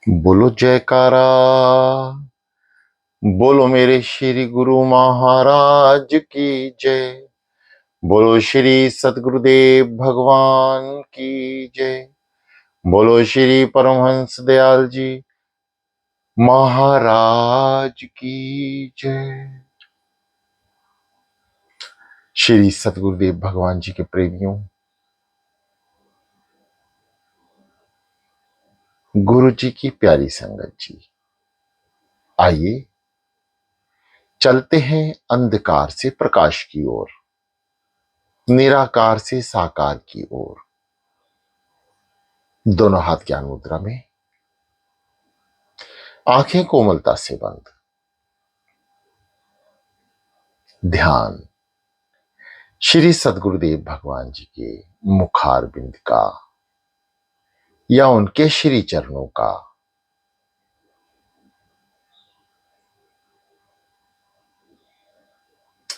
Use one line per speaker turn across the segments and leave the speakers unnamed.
बोलो जयकारा। बोलो मेरे श्री गुरु महाराज की जय। बोलो श्री सतगुरुदेव भगवान की जय। बोलो श्री परमहंस दयाल जी महाराज की जय। श्री सतगुरुदेव भगवान जी के प्रेमियों, गुरु जी की प्यारी संगत जी, आइए चलते हैं अंधकार से प्रकाश की ओर, निराकार से साकार की ओर। दोनों हाथ ज्ञान मुद्रा में, आंखें कोमलता से बंद। ध्यान श्री सद्गुरुदेव भगवान जी के मुखार बिंद का या उनके श्री चरणों का।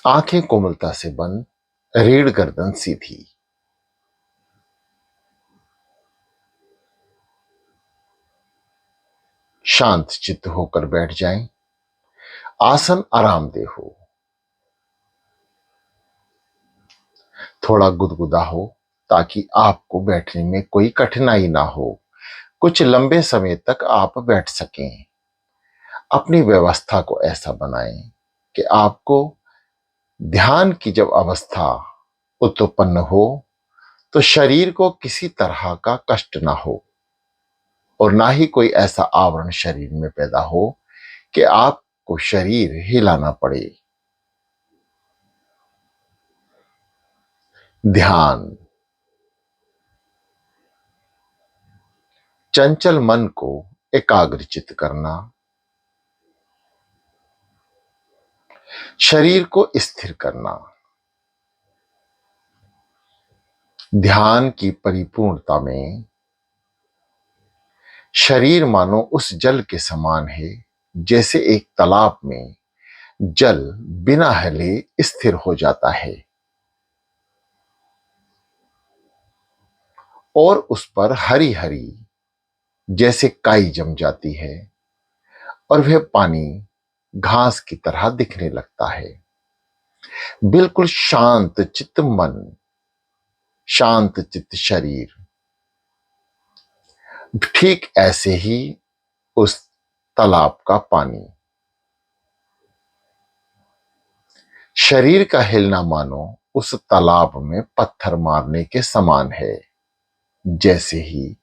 आंखें कोमलता से बंद, रीढ़ गर्दन सीधी। शांत चित्त होकर बैठ जाएं। आसन आरामदेह हो, थोड़ा गुदगुदा हो ताकि आपको बैठने में कोई कठिनाई ना हो। कुछ लंबे समय तक आप बैठ सकें। अपनी व्यवस्था को ऐसा बनाएं कि आपको ध्यान की जब अवस्था उत्पन्न हो तो शरीर को किसी तरह का कष्ट ना हो और ना ही कोई ऐसा आवरण शरीर में पैदा हो कि आपको शरीर हिलाना पड़े। ध्यान चंचल मन को एकाग्रचित करना, शरीर को स्थिर करना। ध्यान की परिपूर्णता में शरीर मानो उस जल के समान है जैसे एक तालाब में जल बिना हिले स्थिर हो जाता है और उस पर हरी हरी जैसे काई जम जाती है और वह पानी घास की तरह दिखने लगता है। बिल्कुल शांत चित्त मन, शांत चित्त शरीर, ठीक ऐसे ही उस तालाब का पानी। शरीर का हिलना मानो उस तालाब में पत्थर मारने के समान है। जैसे ही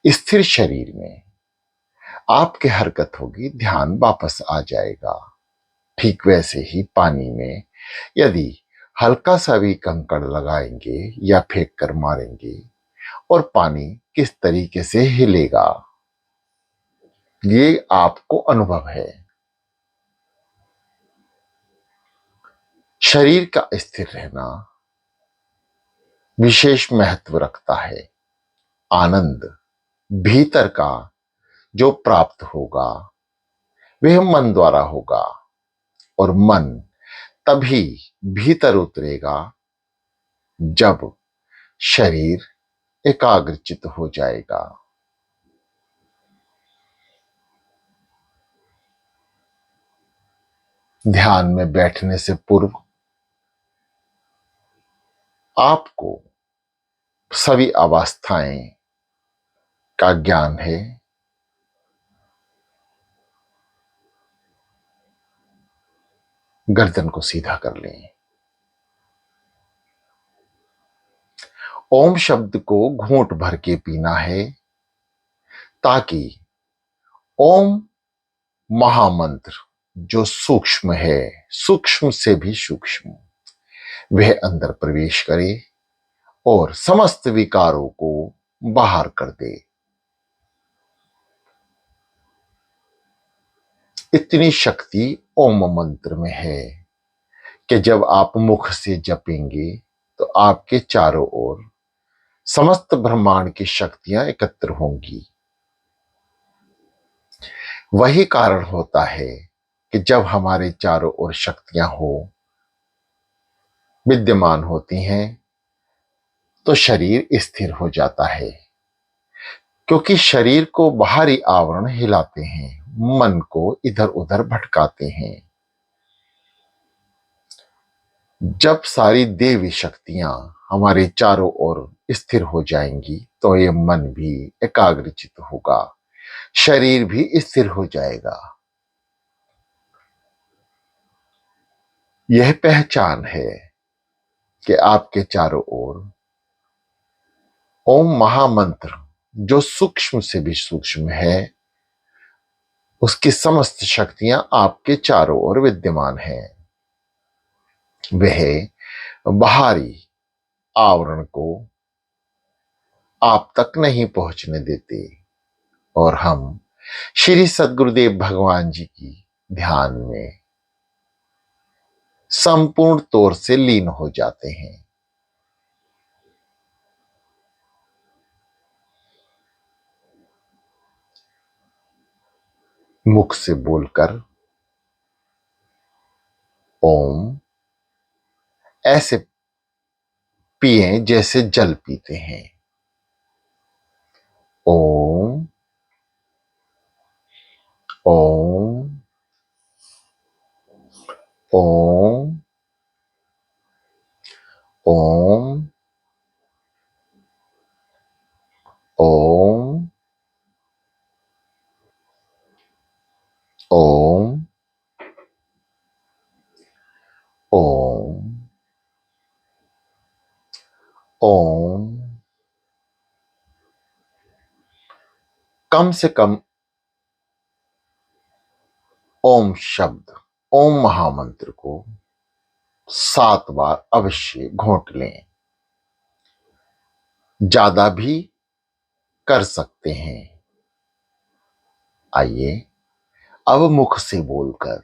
स्थिर शरीर में आपकी हरकत होगी, ध्यान वापस आ जाएगा। ठीक वैसे ही पानी में यदि हल्का सा भी कंकड़ लगाएंगे या फेंक कर मारेंगे और पानी किस तरीके से हिलेगा, ये आपको अनुभव है। शरीर का स्थिर रहना विशेष महत्व रखता है। आनंद भीतर का जो प्राप्त होगा वह मन द्वारा होगा और मन तभी भीतर उतरेगा जब शरीर एकाग्रचित हो जाएगा। ध्यान में बैठने से पूर्व आपको सभी अवस्थाएं का ज्ञान है। गर्दन को सीधा कर लें। ओम शब्द को घूंट भर के पीना है ताकि ओम महामंत्र जो सूक्ष्म है, सूक्ष्म से भी सूक्ष्म, वह अंदर प्रवेश करे और समस्त विकारों को बाहर कर दे। इतनी शक्ति ओम मंत्र में है कि जब आप मुख से जपेंगे तो आपके चारों ओर समस्त ब्रह्मांड की शक्तियां एकत्र होंगी। वही कारण होता है कि जब हमारे चारों ओर शक्तियां विद्यमान होती हैं तो शरीर स्थिर हो जाता है। क्योंकि शरीर को बाहरी आवरण हिलाते हैं, मन को इधर उधर भटकाते हैं। जब सारी देवी शक्तियां हमारे चारों ओर स्थिर हो जाएंगी तो ये मन भी एकाग्रचित होगा, शरीर भी स्थिर हो जाएगा। यह पहचान है कि आपके चारों ओर ओम महामंत्र, जो सूक्ष्म से भी सूक्ष्म है, उसकी समस्त शक्तियां आपके चारों ओर विद्यमान हैं। वह बाहरी आवरण को आप तक नहीं पहुंचने देते और हम श्री सद्गुरुदेव भगवान जी की ध्यान में संपूर्ण तौर से लीन हो जाते हैं। मुख से बोलकर ओम ऐसे पिए जैसे जल पीते हैं। ओम ओम ओम ओम ओम ओम ओम ओम। कम से कम ओम शब्द, ओम महामंत्र को 7 बार अवश्य घोंट लें। ज्यादा भी कर सकते हैं। आइए अब मुख से बोलकर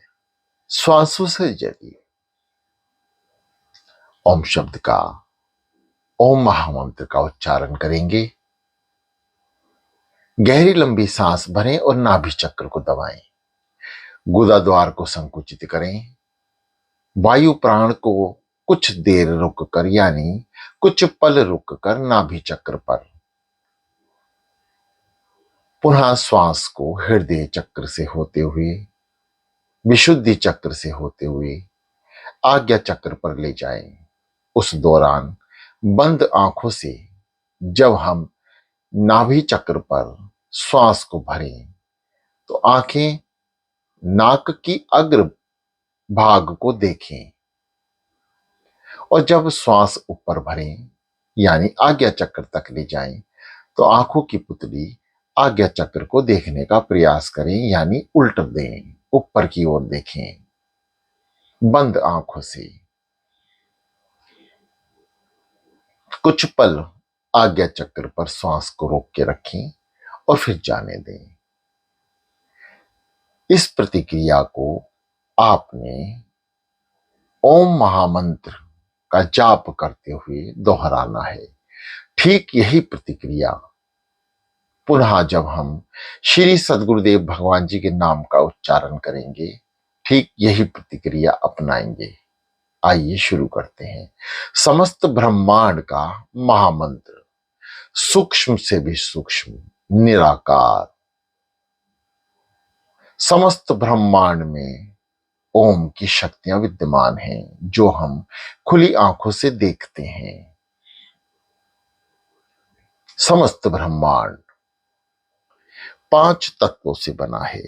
श्वासों से जरिए ओम शब्द का, ओम महामंत्र का उच्चारण करेंगे। गहरी लंबी सांस भरें और नाभि चक्र को दबाएं। गुदा द्वार को संकुचित करें। वायु प्राण को कुछ देर रुककर, यानी कुछ पल रुककर नाभि चक्र पर, पुनः श्वास को हृदय चक्र से होते हुए, विशुद्धि चक्र से होते हुए आज्ञा चक्र पर ले जाएं। उस दौरान बंद आंखों से जब हम नाभि चक्र पर श्वास को भरें तो आंखें नाक की अग्र भाग को देखें और जब श्वास ऊपर भरें यानी आज्ञा चक्र तक ले जाएं तो आंखों की पुतली आज्ञा चक्र को देखने का प्रयास करें, यानी उल्ट दें, ऊपर की ओर देखें बंद आंखों से। कुछ पल आज्ञा चक्र पर श्वास को रोक के रखें और फिर जाने दें। इस प्रतिक्रिया को आपने ओम महामंत्र का जाप करते हुए दोहराना है। ठीक यही प्रतिक्रिया पुनः जब हम श्री सद्गुरुदेव भगवान जी के नाम का उच्चारण करेंगे, ठीक यही प्रतिक्रिया अपनाएंगे। आइए शुरू करते हैं। समस्त ब्रह्मांड का महामंत्र, सूक्ष्म से भी सूक्ष्म, निराकार। समस्त ब्रह्मांड में ओम की शक्तियां विद्यमान हैं जो हम खुली आंखों से देखते हैं। समस्त ब्रह्मांड 5 तत्वों से बना है।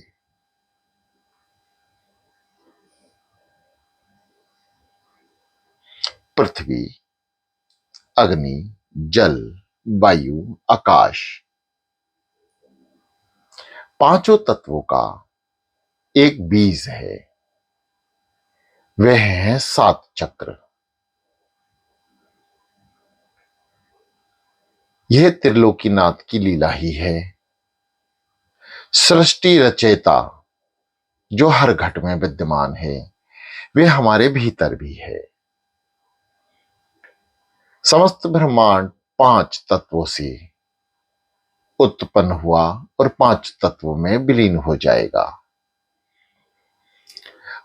पृथ्वी, अग्नि, जल, वायु, आकाश। पांचों तत्वों का एक बीज है, वह है 7 चक्र। यह त्रिलोकीनाथ की लीला ही है। सृष्टि रचयिता जो हर घट में विद्यमान है, वह हमारे भीतर भी है। समस्त ब्रह्मांड 5 तत्वों से उत्पन्न हुआ और 5 तत्वों में विलीन हो जाएगा।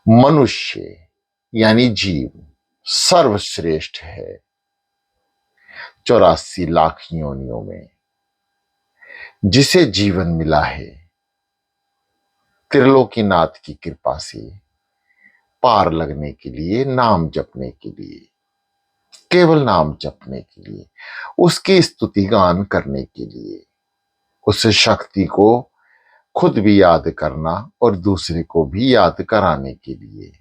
मनुष्य यानी जीव सर्वश्रेष्ठ है 84 लाख योनियों में। जिसे जीवन मिला है त्रिलोकीनाथ की कृपा से, पार लगने के लिए, नाम जपने के लिए, केवल नाम जपने के लिए, उसकी स्तुति गान करने के लिए, उस शक्ति को खुद भी याद करना और दूसरे को भी याद कराने के लिए।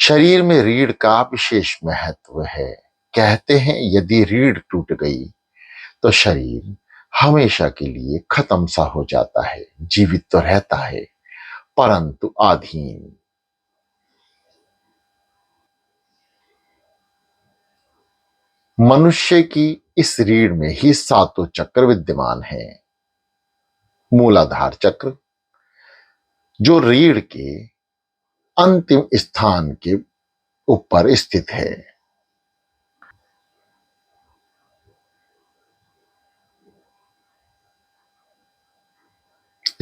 शरीर में रीढ़ का विशेष महत्व है। कहते हैं यदि रीढ़ टूट गई तो शरीर हमेशा के लिए खत्म सा हो जाता है। जीवित तो रहता है परंतु आधीन। मनुष्य की इस रीढ़ में ही सातों चक्र विद्यमान हैं। मूलाधार चक्र जो रीढ़ के अंतिम स्थान के ऊपर स्थित है।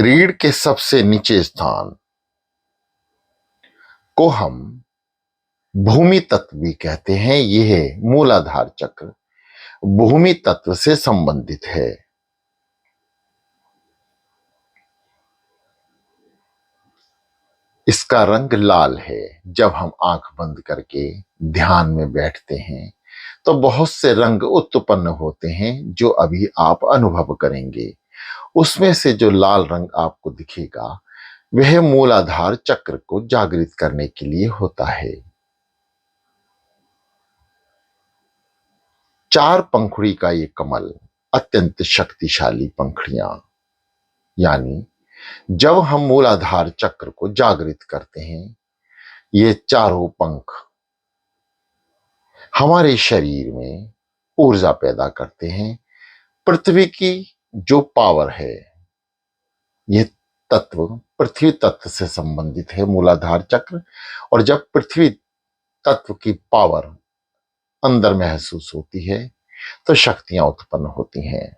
रीढ़ के सबसे नीचे स्थान को हम भूमि तत्व भी कहते हैं। यह मूलाधार चक्र भूमि तत्व से संबंधित है। इसका रंग लाल है। जब हम आंख बंद करके ध्यान में बैठते हैं तो बहुत से रंग उत्पन्न होते हैं जो अभी आप अनुभव करेंगे। उसमें से जो लाल रंग आपको दिखेगा वह मूलाधार चक्र को जागृत करने के लिए होता है। चार पंखुड़ी का ये कमल अत्यंत शक्तिशाली पंखुड़ियां, यानी जब हम मूलाधार चक्र को जागृत करते हैं ये चारों पंख हमारे शरीर में ऊर्जा पैदा करते हैं। पृथ्वी की जो पावर है, यह तत्व पृथ्वी तत्व से संबंधित है मूलाधार चक्र। और जब पृथ्वी तत्व की पावर अंदर महसूस होती है तो शक्तियां उत्पन्न होती हैं।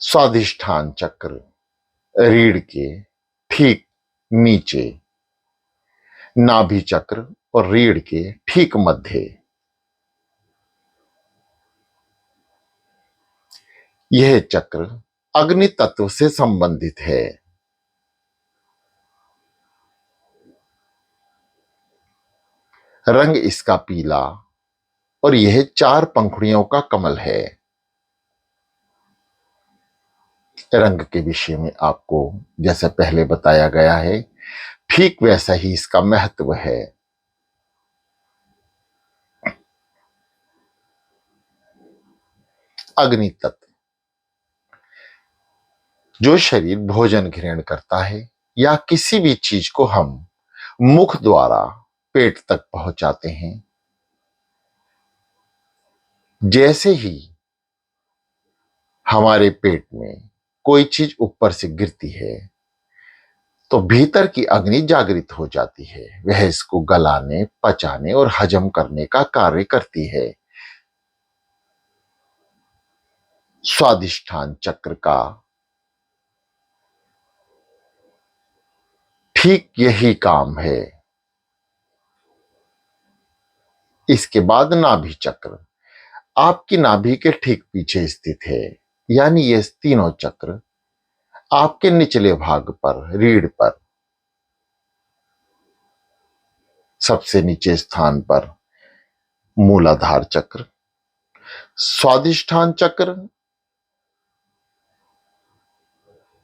स्वादिष्ठान चक्र रीढ़ के ठीक नीचे, नाभि चक्र और रीढ़ के ठीक मध्य। यह चक्र अग्नि तत्व से संबंधित है। रंग इसका पीला और यह चार पंखुड़ियों का कमल है। रंग के विषय में आपको जैसे पहले बताया गया है ठीक वैसा ही इसका महत्व है। अग्नि तत्व जो शरीर भोजन ग्रहण करता है या किसी भी चीज को हम मुख द्वारा पेट तक पहुंचाते हैं, जैसे ही हमारे पेट में कोई चीज ऊपर से गिरती है तो भीतर की अग्नि जागृत हो जाती है। वह इसको गलाने, पचाने और हजम करने का कार्य करती है। स्वादिष्ठान चक्र का ठीक यही काम है। इसके बाद नाभि चक्र आपकी नाभि के ठीक पीछे स्थित है। यानी ये तीनों चक्र आपके निचले भाग पर, रीढ़ पर सबसे नीचे स्थान पर मूलाधार चक्र, स्वादिष्ठान चक्र,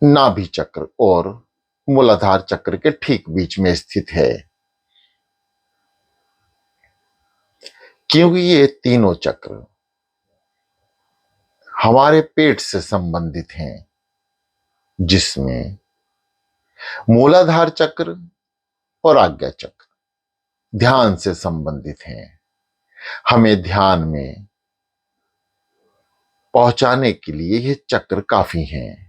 नाभि चक्र और मूलाधार चक्र के ठीक बीच में स्थित है। क्योंकि ये तीनों चक्र हमारे पेट से संबंधित हैं, जिसमें मूलाधार चक्र और आज्ञा चक्र ध्यान से संबंधित हैं। हमें ध्यान में पहुंचाने के लिए ये चक्र काफी हैं।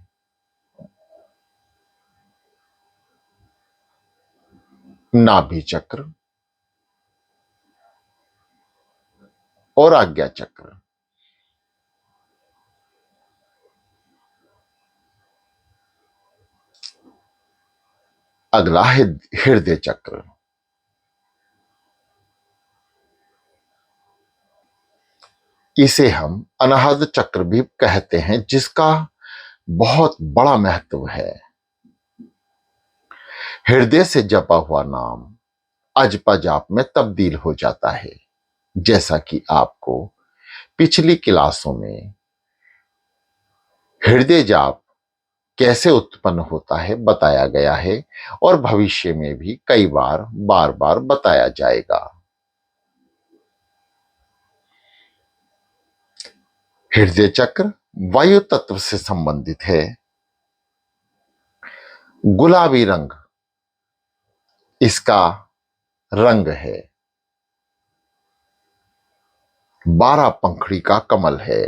नाभि चक्र और आज्ञा चक्र। अगला हृदय चक्र। इसे हम अनाहत चक्र भी कहते हैं, जिसका बहुत बड़ा महत्व है। हृदय से जपा हुआ नाम अजपा जाप में तब्दील हो जाता है। जैसा कि आपको पिछली क्लासों में हृदय जाप कैसे उत्पन्न होता है बताया गया है, और भविष्य में भी कई बार बार बार बताया जाएगा। हृदय चक्र वायु तत्व से संबंधित है। गुलाबी रंग इसका रंग है। 12 पंखड़ी का कमल है।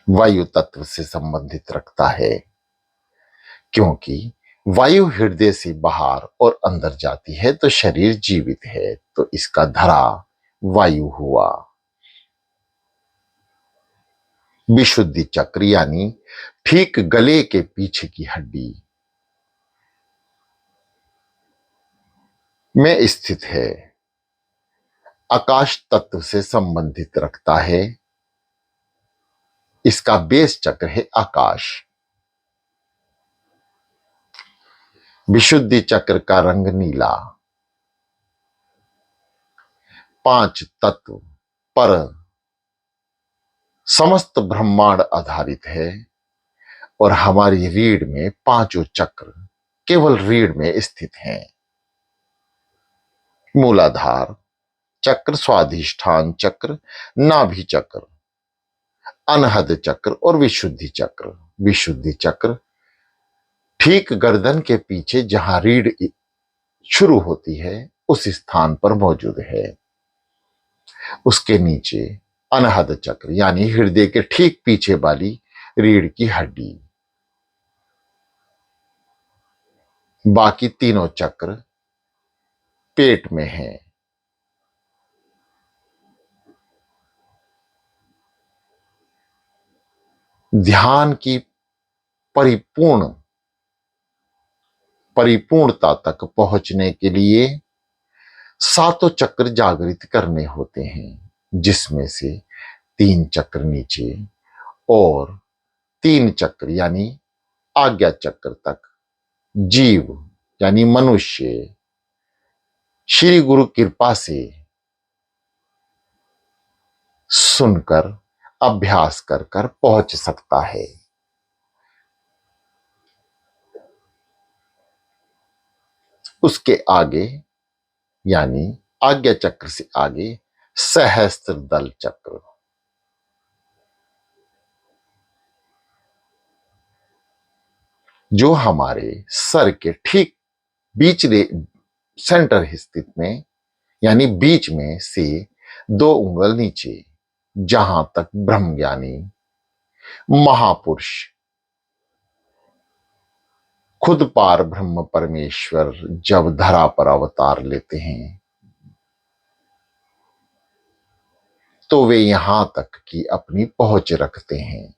वायु तत्व से संबंधित रखता है, क्योंकि वायु हृदय से बाहर और अंदर जाती है तो शरीर जीवित है, तो इसका धरा वायु हुआ। विशुद्धि चक्र यानी ठीक गले के पीछे की हड्डी में स्थित है। आकाश तत्व से संबंधित रखता है। इसका बेस चक्र है आकाश। विशुद्धि चक्र का रंग नीला। 5 तत्व पर समस्त ब्रह्मांड आधारित है, और हमारी रीढ़ में 5 चक्र केवल रीढ़ में स्थित हैं। मूलाधार चक्र, स्वाधिष्ठान चक्र, नाभि चक्र, अनहद चक्र और विशुद्धि चक्र। विशुद्धि चक्र ठीक गर्दन के पीछे जहां रीढ़ शुरू होती है उस स्थान पर मौजूद है। उसके नीचे अनहद चक्र यानी हृदय के ठीक पीछे वाली रीढ़ की हड्डी। बाकी तीनों चक्र पेट में हैं। ध्यान की परिपूर्णता तक पहुंचने के लिए 7 चक्र जागृत करने होते हैं, जिसमें से 3 चक्र नीचे और 3 चक्र यानी आज्ञा चक्र तक जीव यानी मनुष्य श्री गुरु कृपा से सुनकर अभ्यास कर कर पहुंच सकता है। उसके आगे यानी आज्ञा चक्र से आगे सहस्त्र दल चक्र, जो हमारे सर के ठीक बीच सेंटर स्थित में यानी बीच में से 2 उंगल नीचे, जहां तक ब्रह्म ज्ञानी महापुरुष खुद पार ब्रह्म परमेश्वर जब धरा पर अवतार लेते हैं तो वे यहां तक की अपनी पहुंच रखते हैं।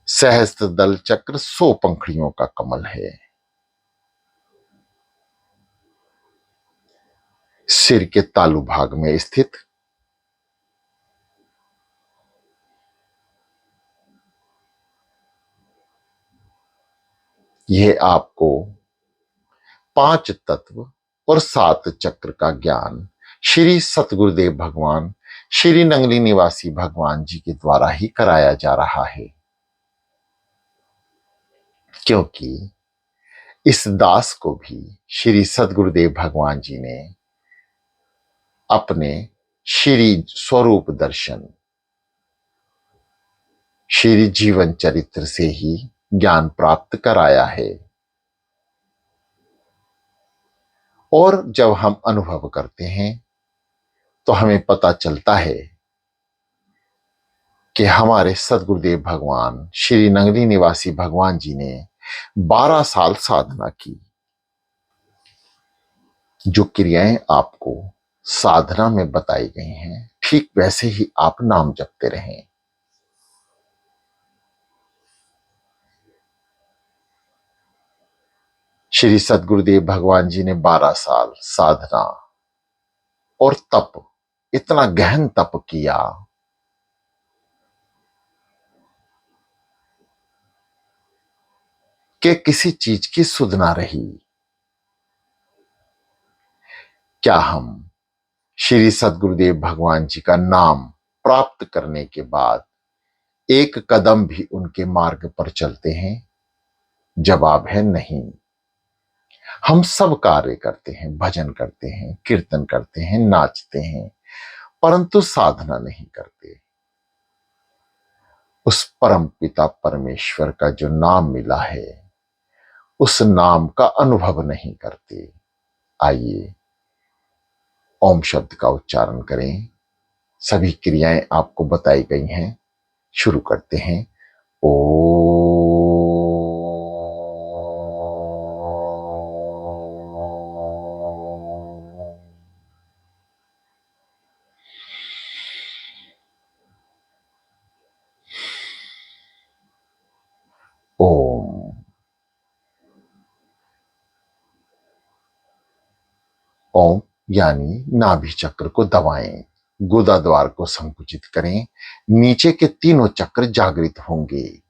सहस्त्र दल चक्र 100 पंखड़ियों का कमल है। सिर के तालु भाग में स्थित। यह आपको 5 तत्व और 7 चक्र का ज्ञान श्री सतगुरुदेव भगवान श्री नंगली निवासी भगवान जी के द्वारा ही कराया जा रहा है, क्योंकि इस दास को भी श्री सतगुरुदेव भगवान जी ने अपने श्री स्वरूप दर्शन श्री जीवन चरित्र से ही ज्ञान प्राप्त कराया है। और जब हम अनुभव करते हैं तो हमें पता चलता है कि हमारे सदगुरुदेव भगवान श्री नंगली निवासी भगवान जी ने 12 साल साधना की। जो क्रियाएं आपको साधना में बताई गई हैं, ठीक वैसे ही आप नाम जपते रहें। श्री सद्गुरुदेव भगवान जी ने 12 साल साधना और तप, इतना गहन तप किया कि किसी चीज की सुध ना रही। क्या हम श्री सद्गुरुदेव भगवान जी का नाम प्राप्त करने के बाद एक कदम भी उनके मार्ग पर चलते हैं? जवाब है नहीं। हम सब कार्य करते हैं, भजन करते हैं, कीर्तन करते हैं, नाचते हैं, परंतु साधना नहीं करते। उस परम पिता परमेश्वर का जो नाम मिला है, उस नाम का अनुभव नहीं करते। आइए ओम शब्द का उच्चारण करें। सभी क्रियाएं आपको बताई गई हैं। शुरू करते हैं। ओम। ओम यानी नाभि चक्र को दबाएं, गुदा द्वार को संकुचित करें, नीचे के तीनों चक्र जागृत होंगे।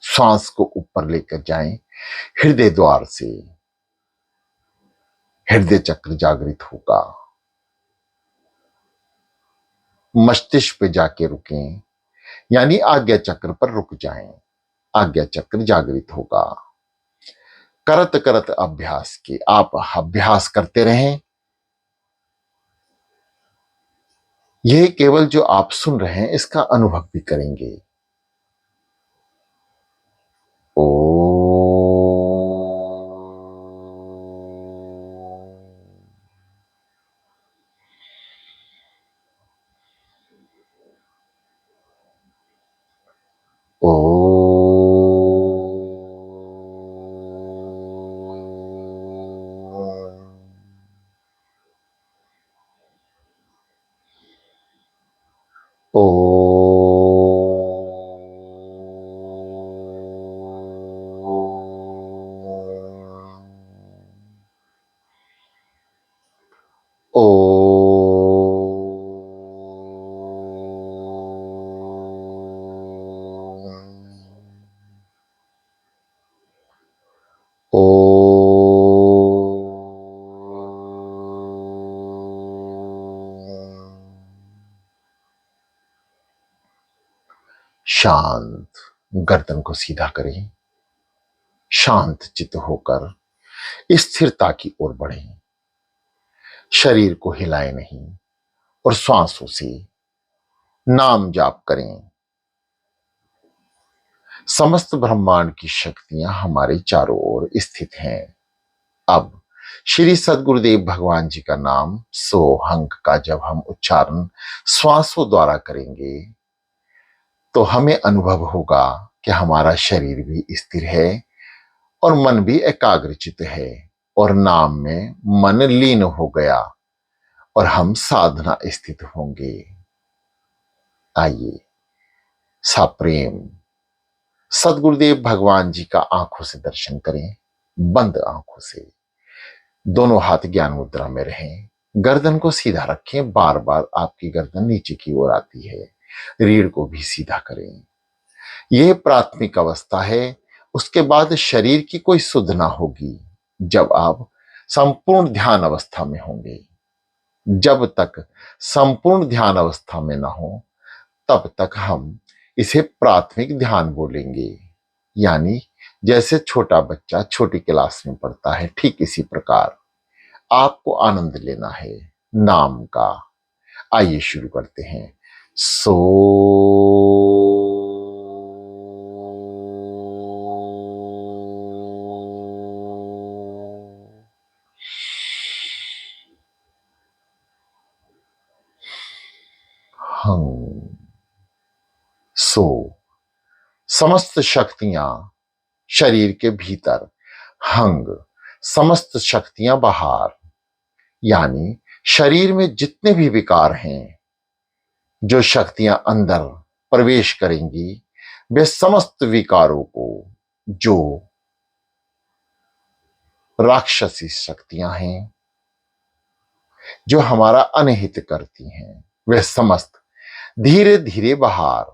श्वास को ऊपर लेकर जाएं, हृदय द्वार से हृदय चक्र जागृत होगा। मस्तिष्क पे जाके रुकें, यानी आज्ञा चक्र पर रुक जाएं, आज्ञा चक्र जागृत होगा। करत करत अभ्यास के आप अभ्यास करते रहें। यह केवल जो आप सुन रहे हैं इसका अनुभव भी करेंगे। ओ ओ ओ ओ ओ शांत। गर्दन को सीधा करें, शांत चित्त होकर स्थिरता की ओर बढ़ें। शरीर को हिलाएं नहीं और श्वासों से नाम जाप करें। समस्त ब्रह्मांड की शक्तियां हमारे चारों ओर स्थित हैं। अब श्री सद्गुरुदेव भगवान जी का नाम सोहंग का जब हम उच्चारण श्वासों द्वारा करेंगे तो हमें अनुभव होगा कि हमारा शरीर भी स्थिर है और मन भी एकाग्रचित है और नाम में मन लीन हो गया और हम साधना स्थित होंगे। आइए साप्रेम सद्गुरुदेव भगवान जी का आंखों से दर्शन करें, बंद आंखों से। दोनों हाथ ज्ञान मुद्रा में रहें, गर्दन को सीधा रखें। बार बार आपकी गर्दन नीचे की ओर आती है, रीढ़ को भी सीधा करें। यह प्राथमिक अवस्था है। उसके बाद शरीर की कोई सुध ना होगी जब आप संपूर्ण ध्यान अवस्था में होंगे। जब तक संपूर्ण ध्यान अवस्था में ना हो तब तक हम इसे प्राथमिक ध्यान बोलेंगे। यानी जैसे छोटा बच्चा छोटी क्लास में पढ़ता है, ठीक इसी प्रकार आपको आनंद लेना है नाम का। आइए शुरू करते हैं। सो हंग। सो समस्त शक्तियां शरीर के भीतर, हंग समस्त शक्तियां बाहर। यानी शरीर में जितने भी विकार हैं, जो शक्तियां अंदर प्रवेश करेंगी वे समस्त विकारों को, जो राक्षसी शक्तियां हैं जो हमारा अनहित करती हैं, वे समस्त धीरे धीरे बाहर।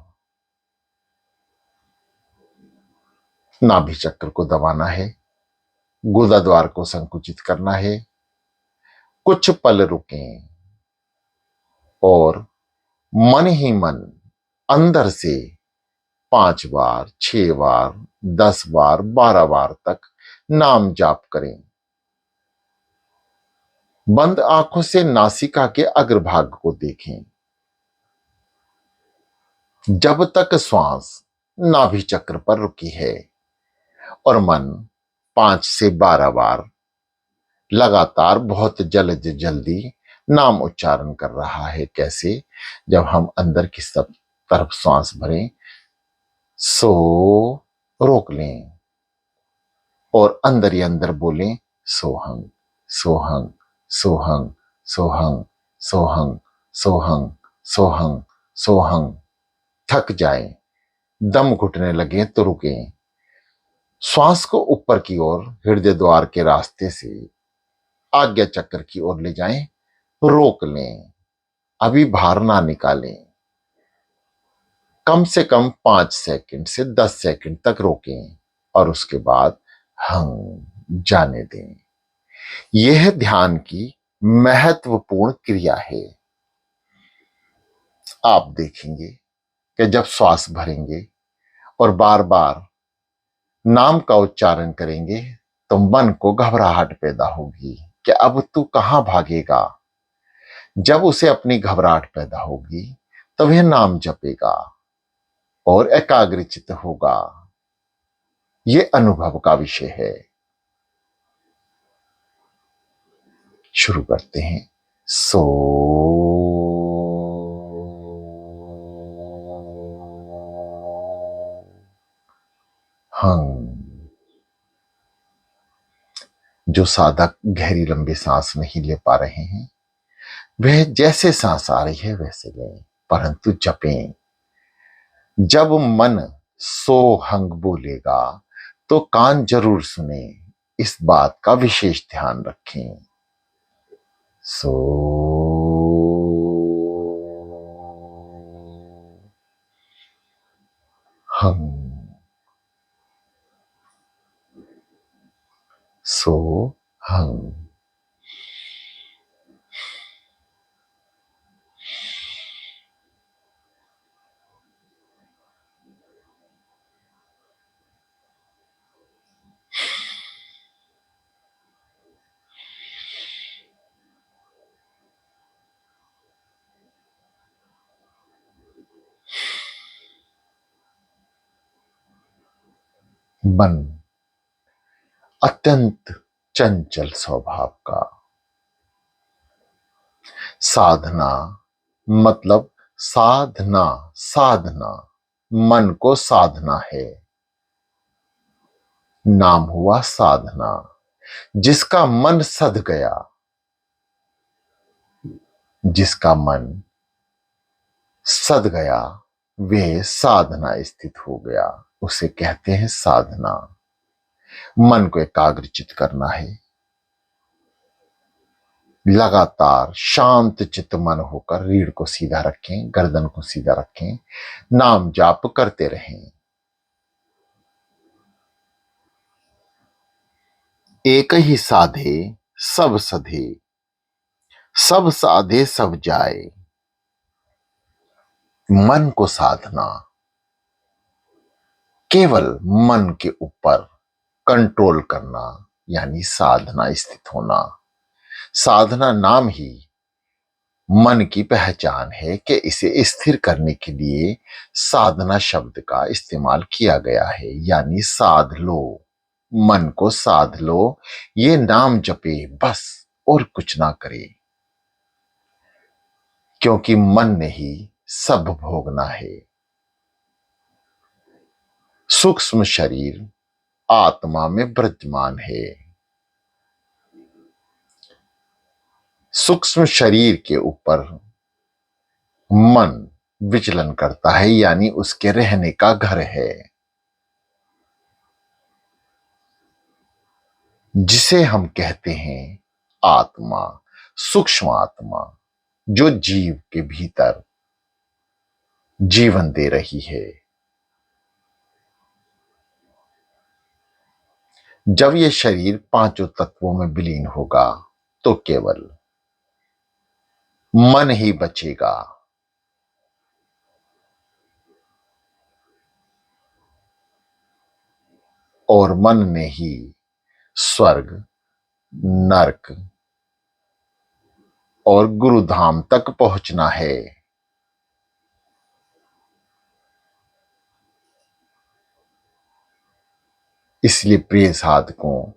नाभि चक्र को दबाना है, गुदा द्वार को संकुचित करना है। कुछ पल रुकें और मन ही मन अंदर से 5 बार, 6 बार, 10 बार, 12 बार तक नाम जाप करें। बंद आंखों से नासिका के अग्रभाग को देखें। जब तक श्वास नाभि चक्र पर रुकी है और मन 5 से 12 बार लगातार बहुत जल्दी नाम उच्चारण कर रहा है। कैसे? जब हम अंदर की सब तरफ श्वास भरें, सो रोक लें और अंदर ही अंदर बोलें सोहंग सोहंग सोहंग सोहंग सोहंग सोहंग सोहंग सोहंग। थक जाएं, दम घुटने लगे तो रुकें। श्वास को ऊपर की ओर हृदय द्वार के रास्ते से आज्ञा चक्र की ओर ले जाएं, रोक लें, अभी बाहर ना निकालें। कम से कम 5 सेकंड से 10 सेकंड तक रोकें और उसके बाद हंग जाने दें। यह ध्यान की महत्वपूर्ण क्रिया है। आप देखेंगे कि जब श्वास भरेंगे और बार बार नाम का उच्चारण करेंगे तो मन को घबराहट पैदा होगी कि अब तू कहां भागेगा। जब उसे अपनी घबराहट पैदा होगी तब वह नाम जपेगा और एकाग्रचित्त होगा। यह अनुभव का विषय है। शुरू करते हैं। सो हंग। जो साधक गहरी लंबी सांस नहीं ले पा रहे हैं, वह जैसे सांस आ रही है वैसे लें, परंतु जपें। जब मन सो हंग बोलेगा तो कान जरूर सुने, इस बात का विशेष ध्यान रखें। सो हंग सो हंग। मन अत्यंत चंचल स्वभाव का। साधना मतलब साधना, साधना मन को साधना है। नाम हुआ साधना। जिसका मन सध गया, जिसका मन सध गया, वे साधना स्थित हो गया, उसे कहते हैं साधना। मन को एकाग्रचित करना है। लगातार शांत चित्त मन होकर रीढ़ को सीधा रखें, गर्दन को सीधा रखें, नाम जाप करते रहें। एक ही साधे सब सधे, सब साधे सब जाए। मन को साधना, केवल मन के ऊपर कंट्रोल करना, यानी साधना स्थित होना। साधना नाम ही मन की पहचान है कि इसे स्थिर करने के लिए साधना शब्द का इस्तेमाल किया गया है, यानी साध लो, मन को साध लो। ये नाम जपे बस, और कुछ ना करे, क्योंकि मन ने ही सब भोगना है। सूक्ष्म शरीर आत्मा में विराजमान है। सूक्ष्म शरीर के ऊपर मन विचलन करता है, यानी उसके रहने का घर है। जिसे हम कहते हैं आत्मा, सूक्ष्म आत्मा, जो जीव के भीतर जीवन दे रही है। जब यह शरीर पांचों तत्वों में विलीन होगा तो केवल मन ही बचेगा। और मन ने ही स्वर्ग, नरक और गुरुधाम तक पहुंचना है। इसलिए प्रिय साधकों,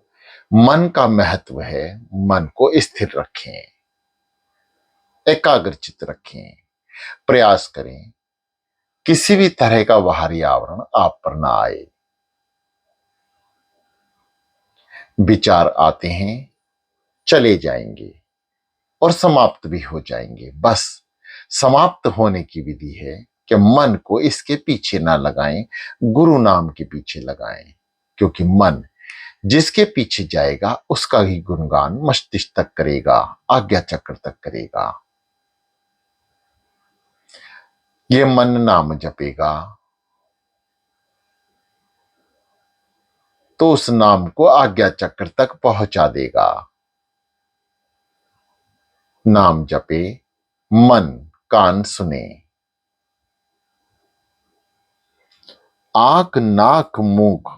मन का महत्व है। मन को स्थिर रखें, एकाग्रचित रखें, प्रयास करें किसी भी तरह का बाहरी आवरण आप पर ना आए। विचार आते हैं, चले जाएंगे और समाप्त भी हो जाएंगे। बस समाप्त होने की विधि है कि मन को इसके पीछे ना लगाएं, गुरु नाम के पीछे लगाएं। क्योंकि मन जिसके पीछे जाएगा उसका ही गुणगान मस्तिष्क तक करेगा, आज्ञा चक्र तक करेगा। ये मन नाम जपेगा तो उस नाम को आज्ञा चक्र तक पहुंचा देगा। नाम जपे, मन कान सुने। आंख नाक मुख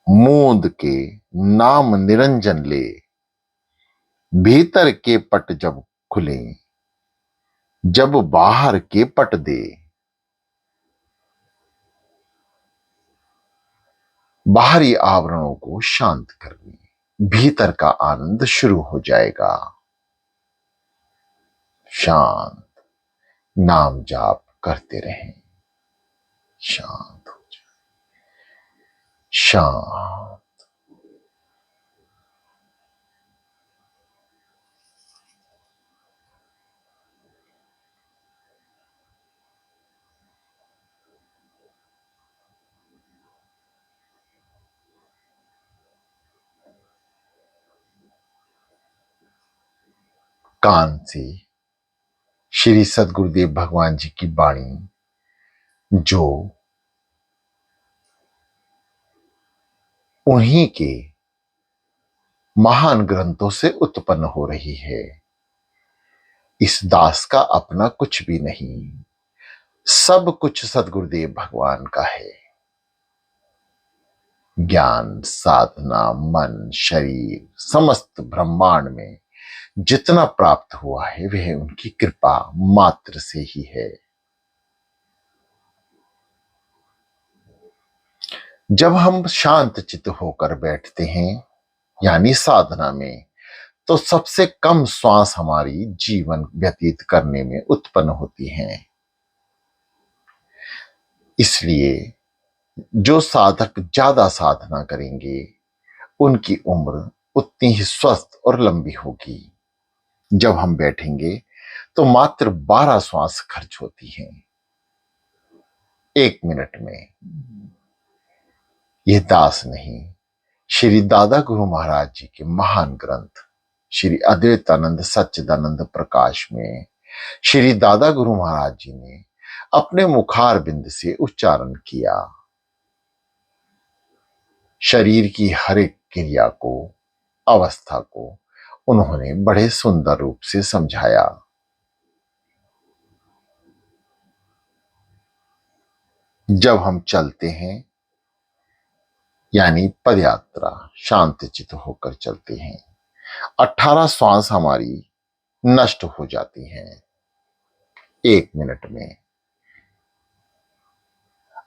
मूंद के नाम निरंजन ले। भीतर के पट जब खुले, जब बाहर के पट दे। बाहरी आवरणों को शांत करने, भीतर का आनंद शुरू हो जाएगा। शांत नाम जाप करते रहें, शांत हो जाए, शांत। कान से श्री सद्गुरुदेव भगवान जी की वाणी, जो उन्हीं के महान ग्रंथों से उत्पन्न हो रही है। इस दास का अपना कुछ भी नहीं, सब कुछ सद्गुरुदेव भगवान का है। ज्ञान, साधना, मन, शरीर, समस्त ब्रह्मांड में जितना प्राप्त हुआ है वह उनकी कृपा मात्र से ही है। जब हम शांत चित्त होकर बैठते हैं यानी साधना में, तो सबसे कम श्वास हमारी जीवन व्यतीत करने में उत्पन्न होती हैं। इसलिए जो साधक ज्यादा साधना करेंगे उनकी उम्र उतनी ही स्वस्थ और लंबी होगी। जब हम बैठेंगे तो मात्र 12 श्वास खर्च होती हैं 1 मिनट में। यह दास नहीं, श्री दादा गुरु महाराज जी के महान ग्रंथ श्री अद्वैतानंद सच्चिदानंद प्रकाश में श्री दादा गुरु महाराज जी ने अपने मुखार बिंद से उच्चारण किया। शरीर की हर एक क्रिया को, अवस्था को उन्होंने बड़े सुंदर रूप से समझाया। जब हम चलते हैं यानी पदयात्रा, शांत चित्त होकर चलते हैं, 18 श्वास हमारी नष्ट हो जाती हैं 1 मिनट में।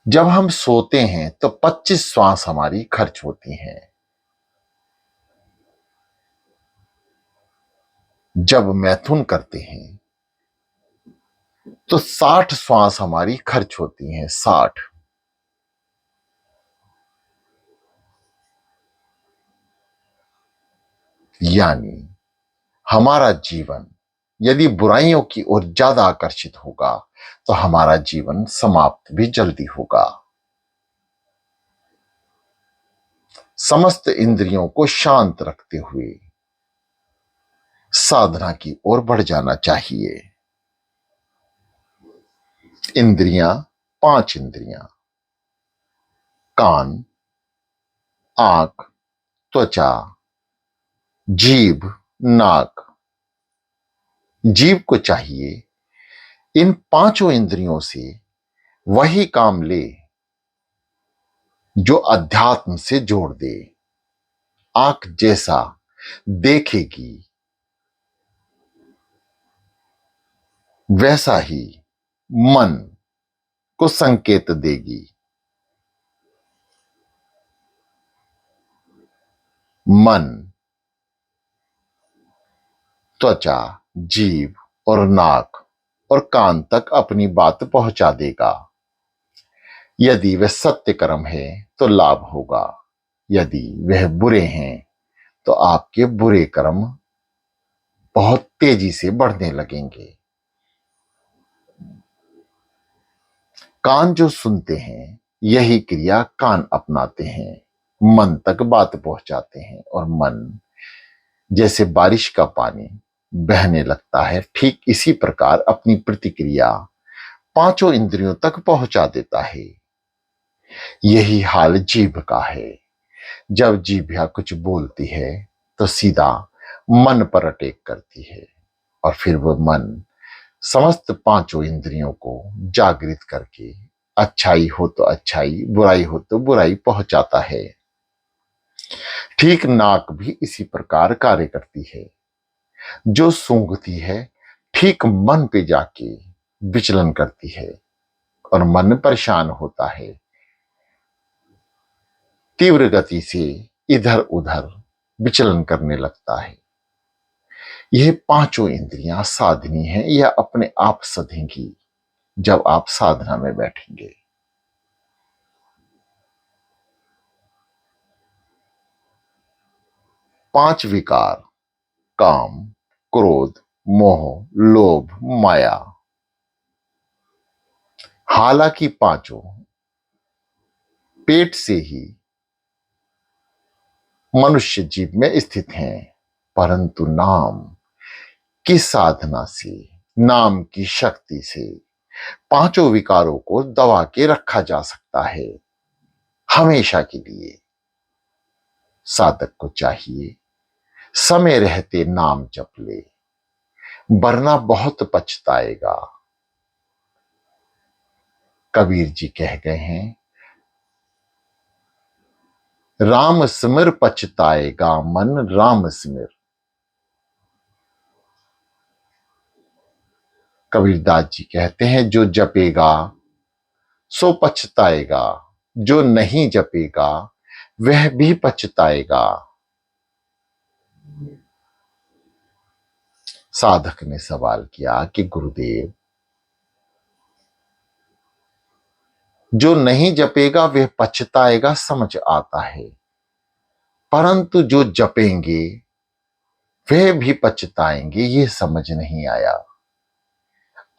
जब हम सोते हैं तो 25 श्वास हमारी खर्च होती हैं। जब मैथुन करते हैं तो 60 श्वास हमारी खर्च होती हैं, 60। यानी हमारा जीवन यदि बुराइयों की ओर ज्यादा आकर्षित होगा तो हमारा जीवन समाप्त भी जल्दी होगा। समस्त इंद्रियों को शांत रखते हुए साधना की ओर बढ़ जाना चाहिए। इंद्रियां, 5 इंद्रियां, कान, आंख, त्वचा, जीभ, नाक। जीभ को चाहिए इन 5 इंद्रियों से वही काम ले जो अध्यात्म से जोड़ दे। आंख जैसा देखेगी वैसा ही मन को संकेत देगी। मन त्वचा, जीभ और नाक और कान तक अपनी बात पहुंचा देगा। यदि वह सत्य कर्म है तो लाभ होगा, यदि वह बुरे हैं तो आपके बुरे कर्म बहुत तेजी से बढ़ने लगेंगे। कान जो सुनते हैं यही क्रिया कान अपनाते हैं, मन तक बात पहुंचाते हैं और मन जैसे बारिश का पानी बहने लगता है, ठीक इसी प्रकार अपनी प्रतिक्रिया 5 इंद्रियों तक पहुंचा देता है। यही हाल जीभ का है। जब जीभ कुछ बोलती है तो सीधा मन पर अटैक करती है और फिर वह मन समस्त 5 इंद्रियों को जागृत करके अच्छाई हो तो अच्छाई, बुराई हो तो बुराई पहुंचाता है। ठीक नाक भी इसी प्रकार कार्य करती है। जो सूंघती है ठीक मन पे जाके विचलन करती है और मन परेशान होता है, तीव्र गति से इधर उधर विचलन करने लगता है। यह 5 इंद्रियां साधनी हैं, यह अपने आप सधेंगी जब आप साधना में बैठेंगे। 5 विकार, काम, क्रोध, मोह, लोभ, माया, हालांकि पांचों पेट से ही मनुष्य जीव में स्थित हैं, परंतु नाम की साधना से, नाम की शक्ति से 5 विकारों को दबा के रखा जा सकता है हमेशा के लिए। साधक को चाहिए समय रहते नाम जप ले, वरना बहुत पछताएगा। कबीर जी कह गए हैं, राम सिमर पछताएगा मन, राम सिमर। कबीरदास जी कहते हैं, जो जपेगा सो पछताएगा, जो नहीं जपेगा वह भी पछताएगा। साधक ने सवाल किया कि गुरुदेव, जो नहीं जपेगा वह पछताएगा समझ आता है, परंतु जो जपेंगे वह भी पछताएंगे, ये समझ नहीं आया।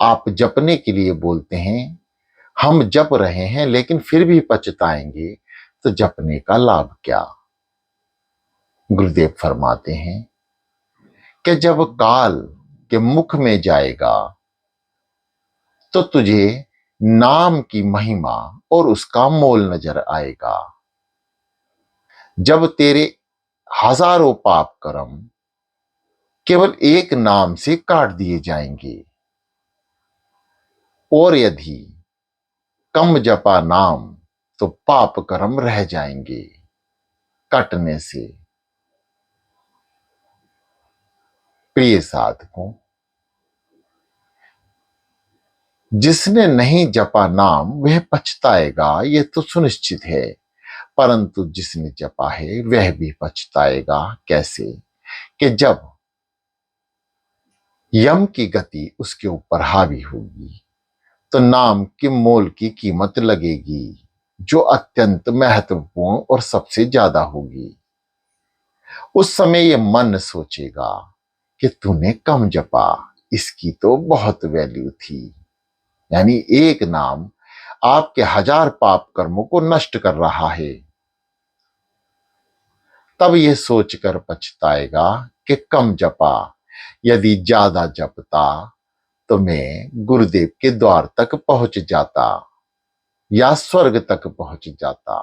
आप जपने के लिए बोलते हैं, हम जप रहे हैं लेकिन फिर भी पछताएंगे, तो जपने का लाभ क्या? गुरुदेव फरमाते हैं कि जब काल के मुख में जाएगा तो तुझे नाम की महिमा और उसका मोल नजर आएगा। जब तेरे हजारों पाप कर्म केवल एक नाम से काट दिए जाएंगे, और यदि कम जपा नाम तो पाप कर्म रह जाएंगे कटने से। प्रिय साधकों, जिसने नहीं जपा नाम वह पछताएगा, यह तो सुनिश्चित है, परंतु जिसने जपा है वह भी पछताएगा। कैसे? कि जब यम की गति उसके ऊपर हावी होगी तो नाम के मोल की कीमत लगेगी, जो अत्यंत महत्वपूर्ण और सबसे ज्यादा होगी। उस समय यह मन सोचेगा कि तूने कम जपा, इसकी तो बहुत वैल्यू थी। यानी एक नाम आपके 1000 पाप कर्मों को नष्ट कर रहा है। तब ये सोचकर पछताएगा कि कम जपा, यदि ज्यादा जपता तो मैं गुरुदेव के द्वार तक पहुंच जाता या स्वर्ग तक पहुंच जाता।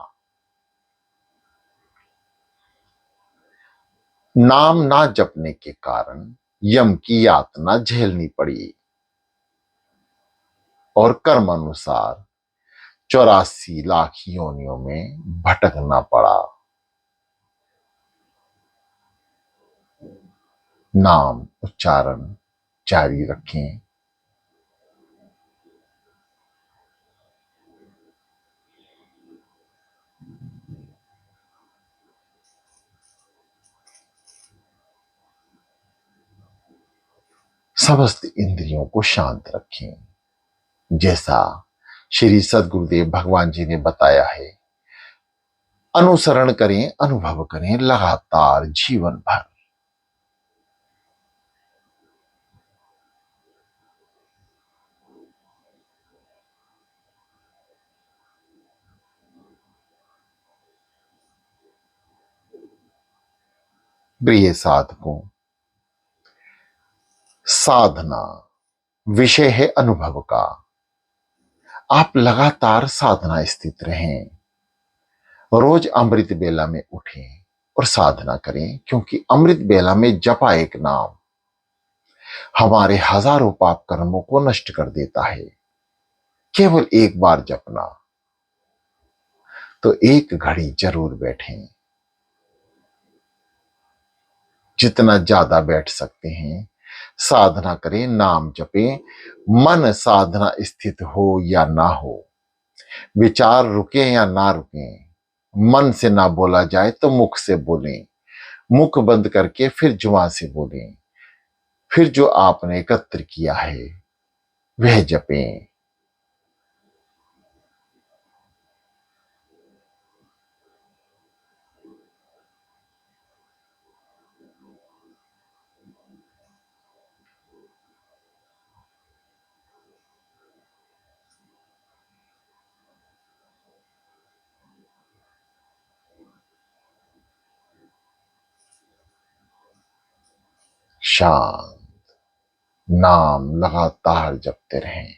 नाम ना जपने के कारण यम की यातना झेलनी पड़ी और कर्म अनुसार 84 लाख योनियों में भटकना पड़ा। नाम उच्चारण जारी रखें। समस्त इंद्रियों को शांत रखें। जैसा श्री सद्गुरुदेव भगवान जी ने बताया है, अनुसरण करें, अनुभव करें लगातार जीवन भर। प्रिय साधकों, साधना विषय है अनुभव का। आप लगातार साधना स्थित रहें। रोज अमृत बेला में उठें और साधना करें, क्योंकि अमृत बेला में जपा एक नाम हमारे हजारों पाप कर्मों को नष्ट कर देता है। केवल एक बार जपना, तो एक घड़ी जरूर बैठें। जितना ज्यादा बैठ सकते हैं साधना करें, नाम जपें। मन साधना स्थित हो या ना हो, विचार रुके या ना रुके, मन से ना बोला जाए तो मुख से बोलें, मुख बंद करके फिर जुबान से बोलें। फिर जो आपने एकत्र किया है वह जपें। शांत नाम लगातार जपते रहें।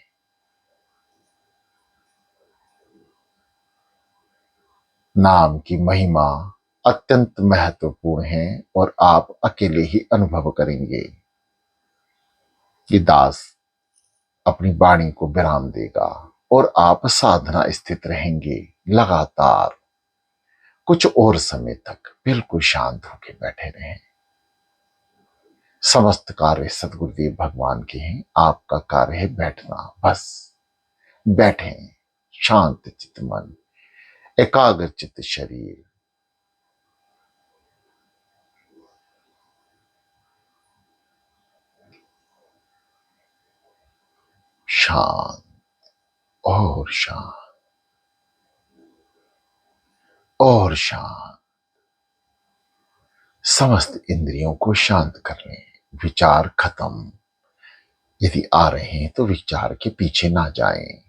नाम की महिमा अत्यंत महत्वपूर्ण है और आप अकेले ही अनुभव करेंगे कि दास अपनी वाणी को विराम देगा और आप साधना स्थित रहेंगे लगातार। कुछ और समय तक बिल्कुल शांत होकर बैठे रहें। समस्त कार्य सदगुरुदेव भगवान के हैं, आपका कार्य है बैठना। बस बैठें, शांत चित्त मन, एकाग्र चित्त शरीर। शांत और शांत और शांत। समस्त इंद्रियों को शांत कर लें। विचार खत्म। यदि आ रहे हैं तो विचार के पीछे ना जाएं।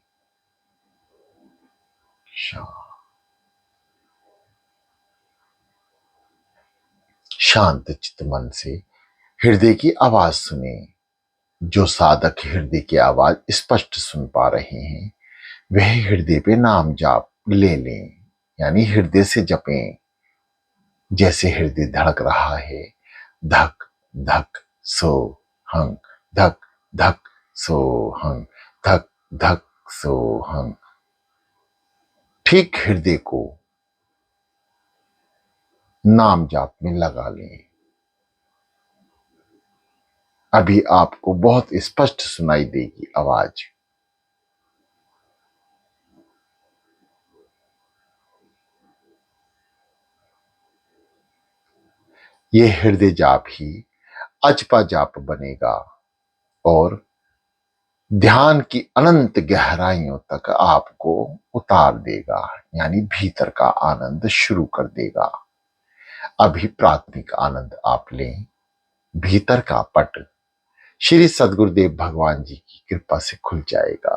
शांत चित्त मन से हृदय की आवाज सुने। जो साधक हृदय की आवाज स्पष्ट सुन पा रहे हैं वह हृदय पे नाम जाप ले लें, यानी हृदय से जपें। जैसे हृदय धड़क रहा है, धक धक सो हंग, धक धक सो हंग, धक धक सो हंग। ठीक हृदय को नाम जाप में लगा लें। अभी आपको बहुत स्पष्ट सुनाई देगी आवाज। ये हृदय जाप ही अजपा जाप बनेगा और ध्यान की अनंत गहराइयों तक आपको उतार देगा, यानी भीतर का आनंद शुरू कर देगा। अभी प्राथमिक आनंद आप लें। भीतर का पट श्री सद्गुरुदेव भगवान जी की कृपा से खुल जाएगा।